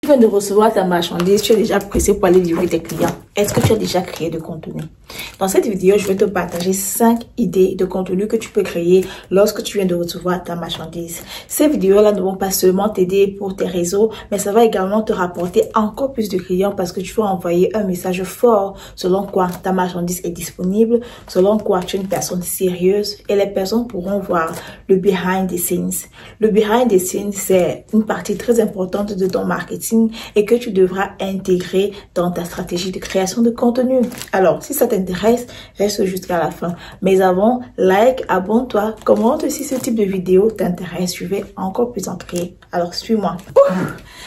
Tu viens de recevoir ta marchandise, tu es déjà pressé pour aller livrer tes clients. Est-ce que tu as déjà créé de contenu? Dans cette vidéo, je vais te partager 5 idées de contenu que tu peux créer lorsque tu viens de recevoir ta marchandise. Ces vidéos-là ne vont pas seulement t'aider pour tes réseaux, mais ça va également te rapporter encore plus de clients parce que tu vas envoyer un message fort selon quoi ta marchandise est disponible, selon quoi tu es une personne sérieuse et les personnes pourront voir le behind the scenes. Le behind the scenes, c'est une partie très importante de ton marketing et que tu devras intégrer dans ta stratégie de création de contenu. Alors, si ça t'intéresse, reste jusqu'à la fin. Mais avant, like, abonne-toi, commente si ce type de vidéo t'intéresse. Je vais encore plus en créer. Alors, suis-moi.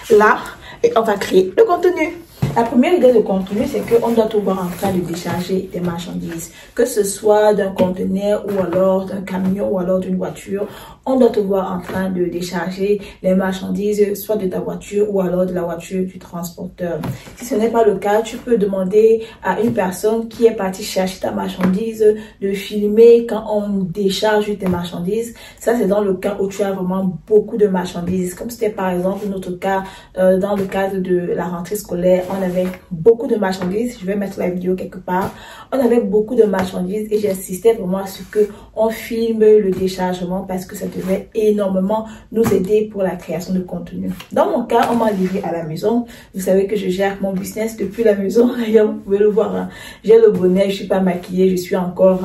Là, et on va créer le contenu. La première idée de contenu, c'est qu'on doit te voir en train de décharger des marchandises. Que ce soit d'un conteneur ou alors d'un camion ou alors d'une voiture, on doit te voir en train de décharger les marchandises, soit de ta voiture ou alors de la voiture du transporteur. Si ce n'est pas le cas, tu peux demander à une personne qui est partie chercher ta marchandise de filmer quand on décharge tes marchandises. Ça, c'est dans le cas où tu as vraiment beaucoup de marchandises. Comme c'était par exemple notre cas, dans le cadre de la rentrée scolaire, on avait beaucoup de marchandises. Je vais mettre la vidéo quelque part. On avait beaucoup de marchandises et j'insistais vraiment à ce que on filme le déchargement parce que ça devait énormément nous aider pour la création de contenu. Dans mon cas, on m'a livré à la maison. Vous savez que je gère mon business depuis la maison. Vous pouvez le voir. Hein. J'ai le bonnet, je suis pas maquillée, je suis encore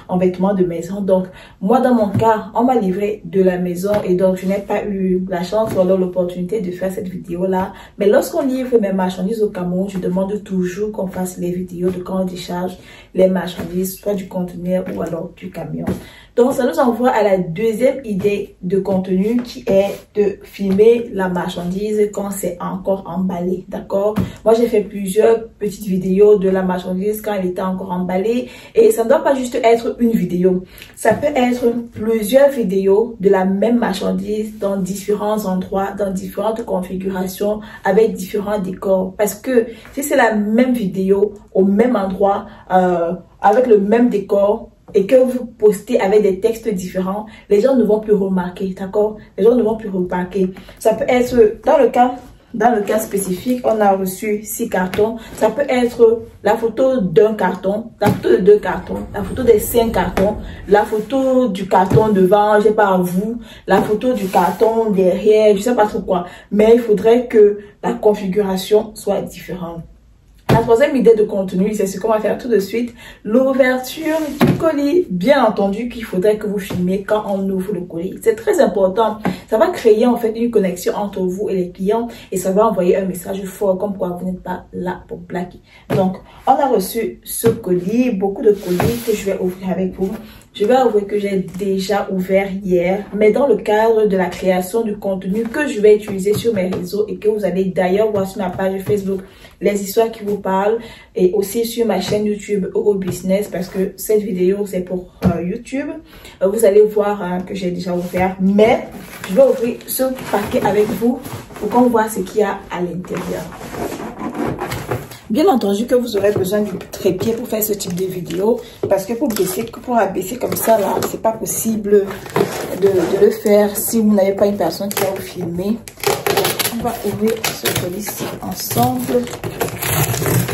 en vêtements de maison. Donc, moi, dans mon cas, on m'a livré de la maison et donc je n'ai pas eu la chance ou alors l'opportunité de faire cette vidéo-là. Mais lorsqu'on livre mes marchandises au Cameroun, je demande toujours qu'on fasse les vidéos de quand on décharge les marchandises, soit du conteneur ou alors du camion. Donc, ça nous envoie à la deuxième idée de contenu qui est de filmer la marchandise quand c'est encore emballé, d'accord? Moi, j'ai fait plusieurs petites vidéos de la marchandise quand elle était encore emballée et ça ne doit pas juste être une vidéo. Ça peut être plusieurs vidéos de la même marchandise dans différents endroits, dans différentes configurations, avec différents décors. Parce que si c'est la même vidéo au même endroit, avec le même décor, et que vous postez avec des textes différents, les gens ne vont plus remarquer, d'accord? Les gens ne vont plus remarquer. Ça peut être, dans le cas spécifique, on a reçu 6 cartons. Ça peut être la photo d'un carton, la photo de 2 cartons, la photo des 5 cartons, la photo du carton devant, je sais pas vous, la photo du carton derrière, je sais pas trop quoi. Mais il faudrait que la configuration soit différente. La troisième idée de contenu, c'est ce qu'on va faire tout de suite, l'ouverture du colis. Bien entendu qu'il faudrait que vous filmiez quand on ouvre le colis. C'est très important. Ça va créer en fait une connexion entre vous et les clients et ça va envoyer un message fort comme quoi vous n'êtes pas là pour blaguer. Donc, on a reçu ce colis, beaucoup de colis que je vais ouvrir avec vous. Je vais avouer que j'ai déjà ouvert hier, mais dans le cadre de la création du contenu que je vais utiliser sur mes réseaux et que vous allez d'ailleurs voir sur ma page Facebook, les histoires qui vous parlent, et aussi sur ma chaîne YouTube Eurobusiness, parce que cette vidéo c'est pour YouTube. Vous allez voir que j'ai déjà ouvert, mais je vais ouvrir ce paquet avec vous pour qu'on voit ce qu'il y a à l'intérieur. Bien entendu que vous aurez besoin du trépied pour faire ce type de vidéo, parce que pour abaisser comme ça là, c'est pas possible de le faire si vous n'avez pas une personne qui va vous filmer. On va ouvrir ce colis ensemble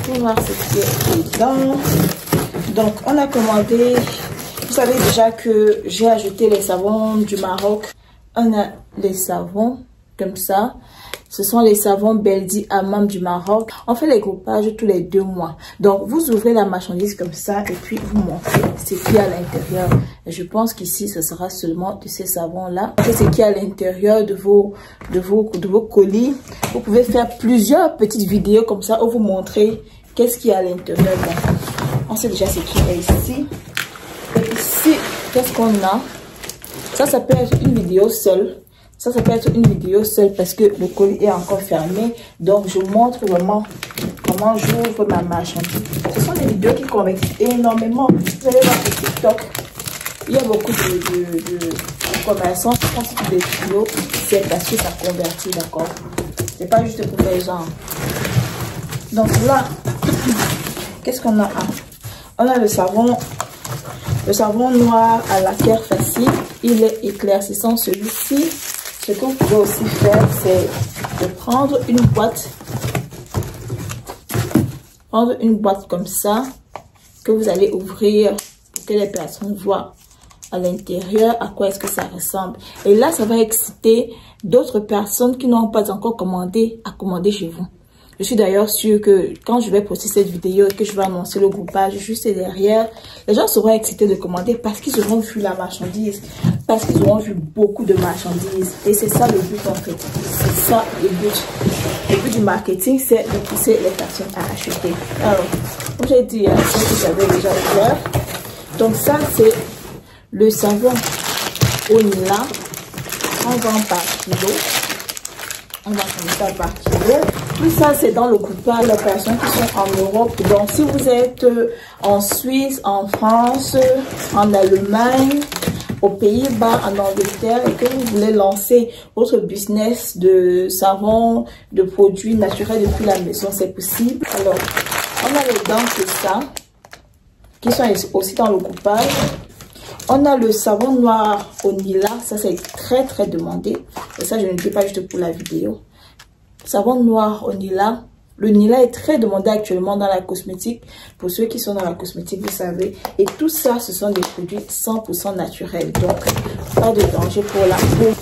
pour voir ce qui est dedans. Donc on a commandé, vous savez déjà que j'ai ajouté les savons du Maroc. On a les savons comme ça. Ce sont les savons Beldi Hammam du Maroc. On fait les groupages tous les 2 mois. Donc, vous ouvrez la marchandise comme ça et puis vous montrez ce qu'il y a à l'intérieur. Je pense qu'ici, ce sera seulement de ces savons-là. C'est ce qu'il y a à l'intérieur de vos colis. Vous pouvez faire plusieurs petites vidéos comme ça où vous montrez qu'est-ce qu'il y a à l'intérieur. On sait déjà ce qu'il y a ici. Et ici, qu'est-ce qu'on a? Ça peut être une vidéo seule. Ça peut être une vidéo seule parce que le colis est encore fermé. Donc, je montre vraiment comment j'ouvre ma marchandise. Ce sont des vidéos qui convertissent énormément. Vous allez voir sur TikTok, il y a beaucoup de commerçants qui font ce type de vidéos. C'est parce que ça convertit, d'accord? C'est pas juste pour les gens. Donc là, qu'est-ce qu'on a? On a le savon noir à la terre facile. Il est éclaircissant celui-ci. Ce que vous pouvez aussi faire, c'est de prendre une boîte. Prendre une boîte comme ça que vous allez ouvrir pour que les personnes voient à l'intérieur à quoi est-ce que ça ressemble. Et là, ça va exciter d'autres personnes qui n'ont pas encore commandé à commander chez vous. Je suis d'ailleurs sûre que quand je vais poster cette vidéo et que je vais annoncer le groupage juste derrière, les gens seront excités de commander parce qu'ils auront vu la marchandise, parce qu'ils auront vu beaucoup de marchandises. Et c'est ça le but en fait. C'est ça le but. Le but du marketing, c'est de pousser les personnes à acheter. Alors, comme j'ai dit, c'est que j'avais déjà ouvert. Donc ça, c'est le savon au Nila. On vend par kilo. On va comme ça par kilo. Tout ça, c'est dans le groupage des personnes qui sont en Europe. Donc, si vous êtes en Suisse, en France, en Allemagne, aux Pays-Bas, en Angleterre, et que vous voulez lancer votre business de savon, de produits naturels depuis la maison, c'est possible. Alors, on a les dents que ça, qui sont aussi dans le groupage. On a le savon noir au Nila, ça c'est très très demandé. Et ça, je ne le dis pas juste pour la vidéo. Savon noir au Nila. Le Nila est très demandé actuellement dans la cosmétique. Pour ceux qui sont dans la cosmétique, vous savez. Et tout ça, ce sont des produits 100% naturels. Donc, pas de danger pour la peau.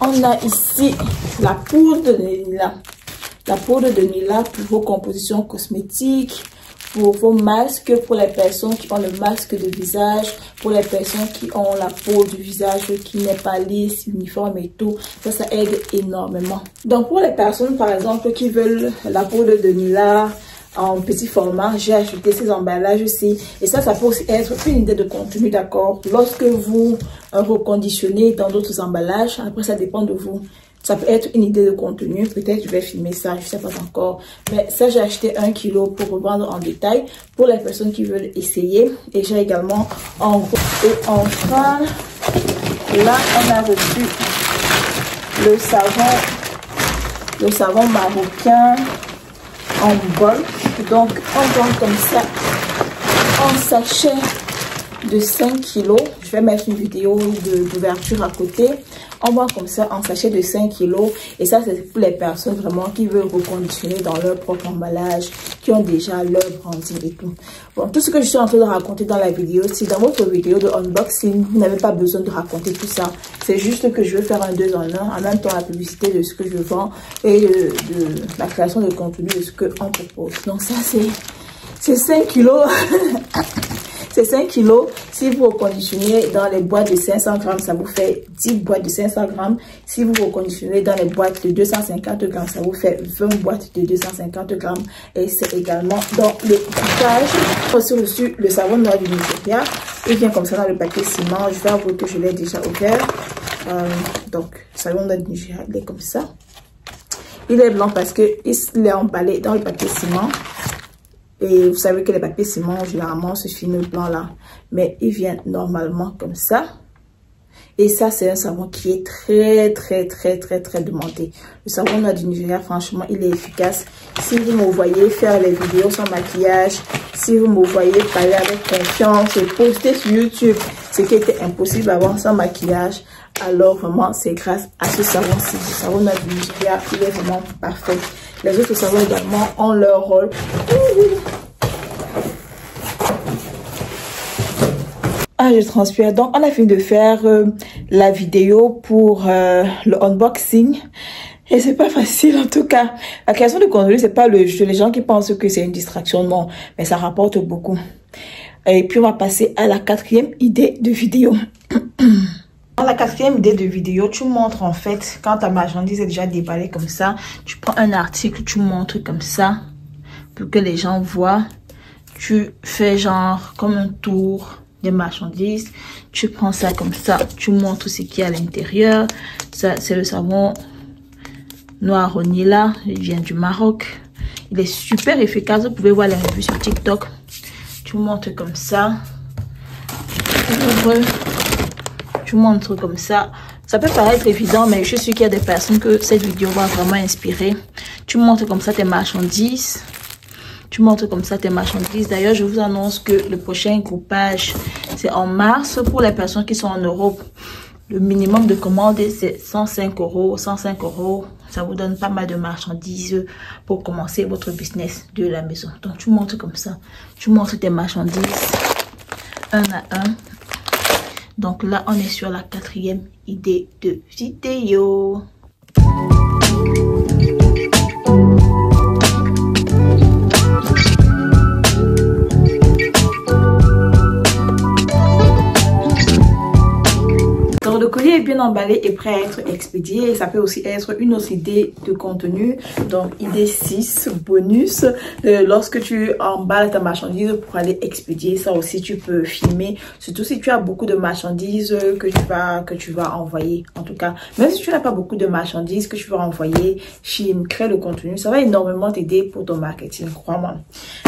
On a ici la poudre de Nila. La poudre de Nila pour vos compositions cosmétiques, pour vos masques, pour les personnes qui ont le masque de visage, pour les personnes qui ont la peau du visage qui n'est pas lisse, uniforme et tout. Ça aide énormément. Donc pour les personnes par exemple qui veulent la poudre de Nila en petit format, j'ai acheté ces emballages aussi. Et ça peut aussi être une idée de contenu, d'accord. Lorsque vous reconditionnez dans d'autres emballages, après ça dépend de vous. Ça peut être une idée de contenu. Peut-être je vais filmer ça, je ne sais pas encore. Mais ça, j'ai acheté 1 kg pour revendre en détail pour les personnes qui veulent essayer. Et j'ai également en gros et en fin. Là, on a reçu le savon marocain en bol. Donc, on vend comme ça en sachet de 5 kg. Je vais mettre une vidéo d'ouverture à côté. On voit comme ça en sachet de 5 kg. Et ça, c'est pour les personnes vraiment qui veulent reconditionner dans leur propre emballage, qui ont déjà leur branding et tout. Bon, tout ce que je suis en train de raconter dans la vidéo, c'est dans votre vidéo de unboxing. Vous n'avez pas besoin de raconter tout ça. C'est juste que je vais faire un 2 en 1. En même temps, la publicité de ce que je vends et de la création de contenu de ce qu'on propose. Donc ça, c'est 5 kg. C'est 5 kg. Si vous reconditionnez dans les boîtes de 500 grammes, ça vous fait 10 boîtes de 500 grammes. Si vous reconditionnez dans les boîtes de 250 grammes, ça vous fait 20 boîtes de 250 grammes. Et c'est également dans le package. J'ai aussi reçu le savon noir du Nigeria. Il vient comme ça dans le paquet ciment. Je vais avouer que je l'ai déjà ouvert. Donc, le savon noir du Nigeria, il est comme ça. Il est blanc parce qu'il est emballé dans le paquet ciment. Et vous savez que les papiers ciment, généralement, ce film blanc là. Mais il vient normalement comme ça. Et ça, c'est un savon qui est très demandé. Le savon noir du Nigeria, franchement, il est efficace. Si vous me voyez faire les vidéos sans maquillage, si vous me voyez parler avec confiance et poster sur YouTube, ce qui était impossible avant sans maquillage, alors vraiment, c'est grâce à ce savon-ci. Le savon noir du Nigeria, il est vraiment parfait. Les autres savons également ont leur rôle. Ah, je transpire. Donc, on a fini de faire la vidéo pour le unboxing. Et c'est pas facile, en tout cas. La création de contenu, c'est pas le jeu. Les gens qui pensent que c'est une distraction, non. Mais ça rapporte beaucoup. Et puis, on va passer à la 4e idée de vidéo. Dans la 4e idée de vidéo, tu montres en fait, quand ta marchandise est déjà déballée comme ça, tu prends un article, tu montres comme ça, pour que les gens voient. Tu fais genre comme un tour des marchandises. Tu prends ça comme ça, tu montres ce qu'il y a à l'intérieur. Ça, c'est le savon noir au Nila, il vient du Maroc. Il est super efficace, vous pouvez voir les revues sur TikTok. Tu montres comme ça. Tu montres comme ça. Ça peut paraître évident, mais je suis sûre qu'il y a des personnes que cette vidéo va vraiment inspirer. Tu montres comme ça tes marchandises. Tu montres comme ça tes marchandises. D'ailleurs, je vous annonce que le prochain groupage, c'est en mars pour les personnes qui sont en Europe. Le minimum de commande, c'est 105 €. 105 €, ça vous donne pas mal de marchandises pour commencer votre business de la maison. Donc, tu montres comme ça. Tu montres tes marchandises un à un. Donc là, on est sur la 4e idée de vidéo. Donc le colis est bien emballé et prêt à être expédié. Et ça peut aussi être une autre idée de contenu. Donc idée 6, bonus. Lorsque tu emballes ta marchandise pour aller expédier, ça aussi tu peux filmer. Surtout si tu as beaucoup de marchandises que tu vas envoyer. En tout cas, même si tu n'as pas beaucoup de marchandises que tu vas envoyer, filme, crée le contenu. Ça va énormément t'aider pour ton marketing, crois-moi.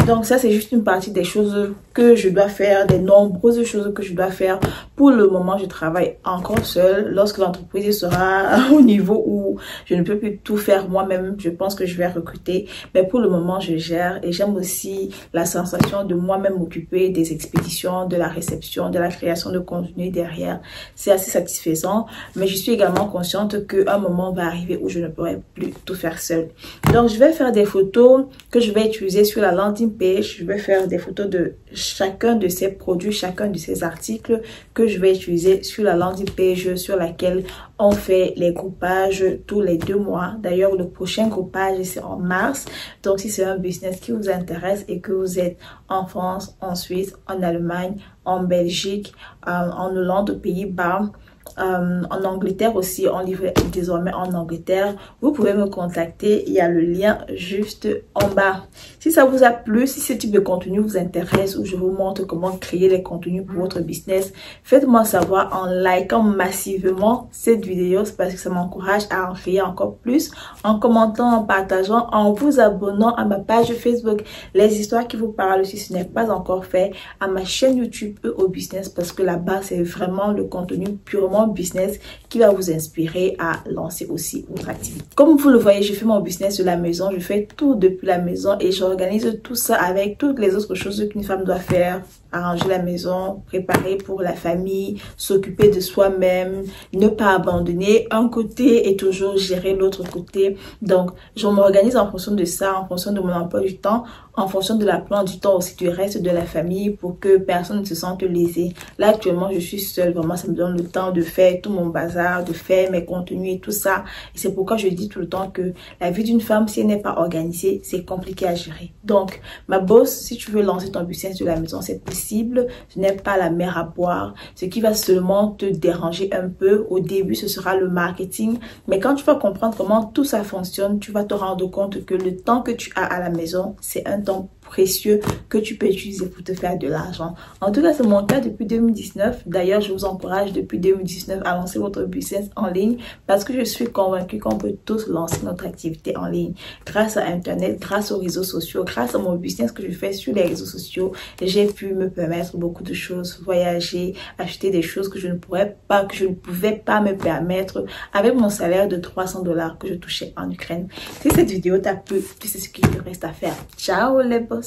Donc ça, c'est juste une partie des choses que je dois faire, des nombreuses choses que je dois faire. Pour le moment, je travaille encore seule. Lorsque l'entreprise sera au niveau où je ne peux plus tout faire moi-même, je pense que je vais recruter. Mais pour le moment, je gère et j'aime aussi la sensation de moi-même m'occuper des expéditions, de la réception, de la création de contenu derrière. C'est assez satisfaisant, mais je suis également consciente qu'un moment va arriver où je ne pourrai plus tout faire seule. Donc, je vais faire des photos que je vais utiliser sur la landing page. Je vais faire des photos de chacun de ces produits, chacun de ces articles que je vais utiliser sur la landing page sur laquelle on fait les groupages tous les 2 mois. D'ailleurs, le prochain groupage, c'est en mars. Donc, si c'est un business qui vous intéresse et que vous êtes en France, en Suisse, en Allemagne, en Belgique, en Hollande, aux Pays-Bas, en Angleterre aussi, on livre désormais en Angleterre, vous pouvez me contacter, il y a le lien juste en bas. Si ça vous a plu, si ce type de contenu vous intéresse ou je vous montre comment créer les contenus pour votre business, faites-moi savoir en likant massivement cette vidéo, c'est parce que ça m'encourage à en créer encore plus, en commentant, en partageant, en vous abonnant à ma page Facebook Les Histoires qui vous parlent si ce n'est pas encore fait, à ma chaîne YouTube au business, parce que là-bas c'est vraiment le contenu purement business qui va vous inspirer à lancer aussi votre activité. Comme vous le voyez, je fais mon business de la maison, je fais tout depuis la maison et j'organise tout ça avec toutes les autres choses qu'une femme doit faire. Arranger la maison, préparer pour la famille, s'occuper de soi-même, ne pas abandonner un côté et toujours gérer l'autre côté. Donc, je m'organise en fonction de ça, en fonction de mon emploi du temps, en fonction de la plan du temps aussi du reste de la famille pour que personne ne se sente lésé. Là, actuellement, je suis seule. Vraiment, ça me donne le temps de faire tout mon bazar, de faire mes contenus et tout ça. Et c'est pourquoi je dis tout le temps que la vie d'une femme, si elle n'est pas organisée, c'est compliqué à gérer. Donc, ma boss, si tu veux lancer ton business de la maison, c'est possible. Ce n'est pas la mer à boire. Ce qui va seulement te déranger un peu au début, ce sera le marketing. Mais quand tu vas comprendre comment tout ça fonctionne, tu vas te rendre compte que le temps que tu as à la maison, c'est un temps précieux que tu peux utiliser pour te faire de l'argent. En tout cas, c'est mon cas depuis 2019. D'ailleurs, je vous encourage depuis 2019 à lancer votre business en ligne parce que je suis convaincue qu'on peut tous lancer notre activité en ligne. Grâce à Internet, grâce aux réseaux sociaux, grâce à mon business que je fais sur les réseaux sociaux, j'ai pu me permettre beaucoup de choses, voyager, acheter des choses que je ne pouvais pas me permettre avec mon salaire de 300 $ que je touchais en Ukraine. Si cette vidéo t'a plu, tu sais ce qu'il te reste à faire. Ciao les boss!